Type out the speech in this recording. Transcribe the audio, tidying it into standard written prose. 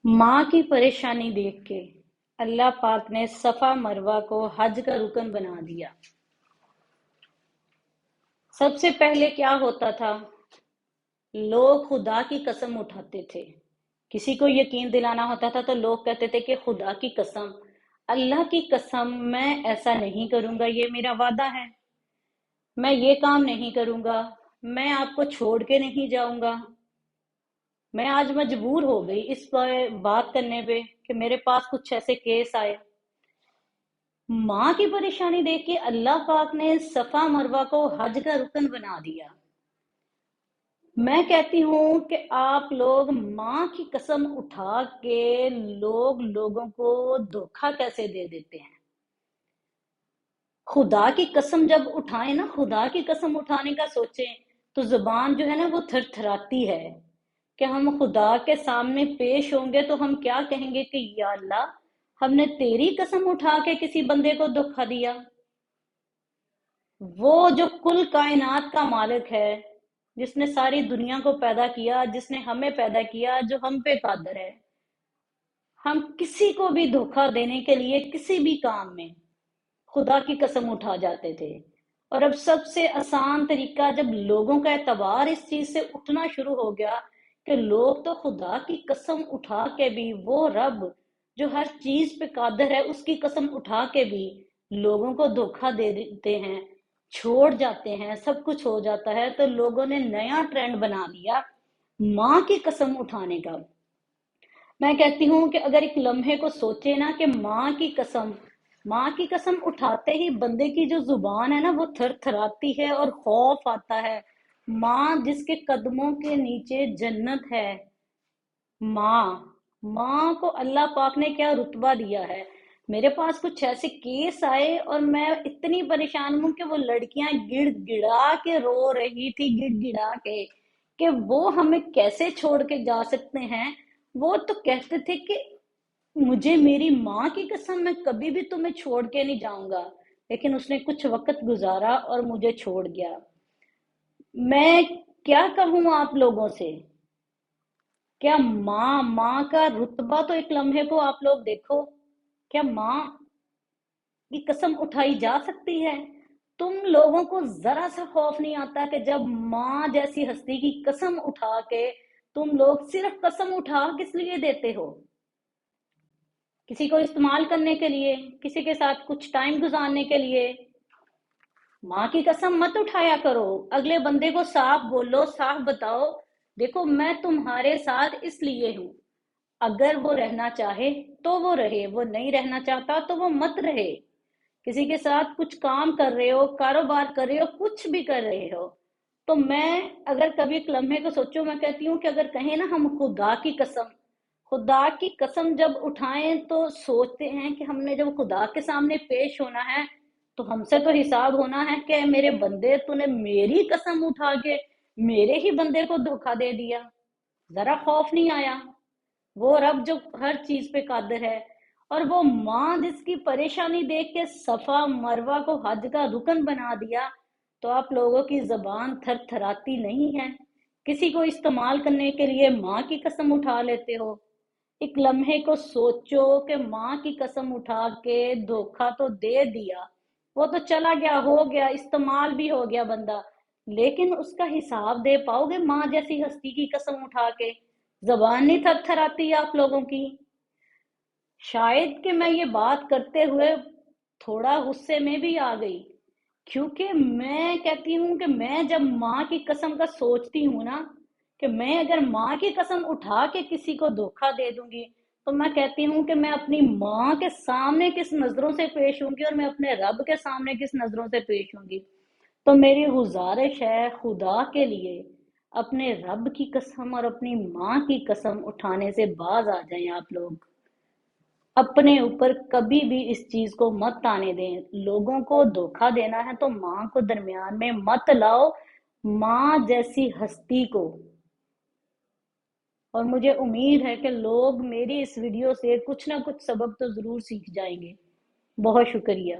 माँ की परेशानी देख के अल्लाह पाक ने सफा मरवा को हज का रुकन बना दिया। सबसे पहले क्या होता था, लोग खुदा की कसम उठाते थे। किसी को यकीन दिलाना होता था तो लोग कहते थे कि खुदा की कसम, अल्लाह की कसम, मैं ऐसा नहीं करूंगा, ये मेरा वादा है, मैं ये काम नहीं करूंगा, मैं आपको छोड़ के नहीं जाऊंगा। मैं आज मजबूर हो गई इस पर बात करने पे कि मेरे पास कुछ ऐसे केस आए। माँ की परेशानी देख के अल्लाह पाक ने सफा मरवा को हज का रुकन बना दिया। मैं कहती हूँ कि आप लोग माँ की कसम उठा के लोगों को धोखा कैसे दे देते हैं। खुदा की कसम जब उठाए ना, खुदा की कसम उठाने का सोचें तो जुबान जो है ना वो थरथराती है कि हम खुदा के सामने पेश होंगे तो हम क्या कहेंगे कि या अल्लाह, हमने तेरी कसम उठा के किसी बंदे को धोखा दिया। वो जो कुल कायनात का मालिक है, जिसने सारी दुनिया को पैदा किया, जिसने हमें पैदा किया, जो हम पे कादर है, हम किसी को भी धोखा देने के लिए किसी भी काम में खुदा की कसम उठा जाते थे। और अब सबसे आसान तरीका, जब लोगों का एतबार इस चीज से उठना शुरू हो गया कि लोग तो खुदा की कसम उठा के भी, वो रब जो हर चीज पे कादिर है, उसकी कसम उठा के भी लोगों को धोखा दे देते हैं, छोड़ जाते हैं, सब कुछ हो जाता है, तो लोगों ने नया ट्रेंड बना लिया माँ की कसम उठाने का। मैं कहती हूँ कि अगर एक लम्हे को सोचे ना कि माँ की कसम उठाते ही बंदे की जो जुबान है ना वो थर थराती है और खौफ आता है। माँ जिसके कदमों के नीचे जन्नत है। माँ माँ को अल्लाह पाक ने क्या रुतबा दिया है। मेरे पास कुछ ऐसे केस आए और मैं इतनी परेशान हूँ कि वो लड़कियां गिड़गिड़ा के रो रही थी, गिड़गिड़ा के, कि वो हमें कैसे छोड़ के जा सकते हैं। वो तो कहते थे कि मुझे मेरी माँ की कसम, मैं कभी भी तुम्हें छोड़ के नहीं जाऊंगा, लेकिन उसने कुछ वक्त गुजारा और मुझे छोड़ गया। मैं क्या कहूँ आप लोगों से। क्या माँ माँ का रुतबा तो एक लम्हे को आप लोग देखो। क्या माँ की कसम उठाई जा सकती है? तुम लोगों को जरा सा खौफ नहीं आता कि जब माँ जैसी हस्ती की कसम उठा के, तुम लोग सिर्फ कसम उठा किस लिए देते हो? किसी को इस्तेमाल करने के लिए, किसी के साथ कुछ टाइम गुजारने के लिए। माँ की कसम मत उठाया करो। अगले बंदे को साफ बोलो, साफ बताओ, देखो मैं तुम्हारे साथ इसलिए हूं। अगर वो रहना चाहे तो वो रहे, वो नहीं रहना चाहता तो वो मत रहे। किसी के साथ कुछ काम कर रहे हो, कारोबार कर रहे हो, कुछ भी कर रहे हो, तो मैं अगर कभी एक लम्हे को सोचो, मैं कहती हूँ कि अगर कहें ना हम खुदा की कसम जब उठाएं तो सोचते हैं कि हमने जब खुदा के सामने पेश होना है तो हमसे तो हिसाब होना है कि मेरे बंदे, तूने मेरी कसम उठा के मेरे ही बंदे को धोखा दे दिया। जरा खौफ नहीं आया? वो रब जो हर चीज पे कादिर है, और वो माँ जिसकी परेशानी देख के सफा मरवा को हज का रुकन बना दिया, तो आप लोगों की जबान थर थराती नहीं है? किसी को इस्तेमाल करने के लिए माँ की कसम उठा लेते हो। एक लम्हे को सोचो कि माँ की कसम उठा के धोखा तो दे दिया, वो तो चला गया, हो गया, इस्तेमाल भी हो गया बंदा, लेकिन उसका हिसाब दे पाओगे माँ जैसी हस्ती की कसम उठा के? जबान नहीं थरथराती आप लोगों की? शायद कि मैं ये बात करते हुए थोड़ा गुस्से में भी आ गई, क्योंकि मैं कहती हूँ कि मैं जब माँ की कसम का सोचती हूँ ना, कि मैं अगर माँ की कसम उठा के किसी को धोखा दे दूंगी, तो मैं कहती हूँ कि मैं अपनी माँ के सामने किस नजरों से पेश होंगी और मैं अपने रब के सामने किस नजरों से पेश होंगी। तो मेरी गुजारिश है, खुदा के लिए अपने रब की कसम और अपनी माँ की कसम उठाने से बाज आ जाएं आप लोग। अपने ऊपर कभी भी इस चीज को मत आने दें। लोगों को धोखा देना है तो माँ को दरमियान में मत लाओ, माँ जैसी हस्ती को। और मुझे उम्मीद है कि लोग मेरी इस वीडियो से कुछ ना कुछ सबक तो जरूर सीख जाएंगे। बहुत शुक्रिया।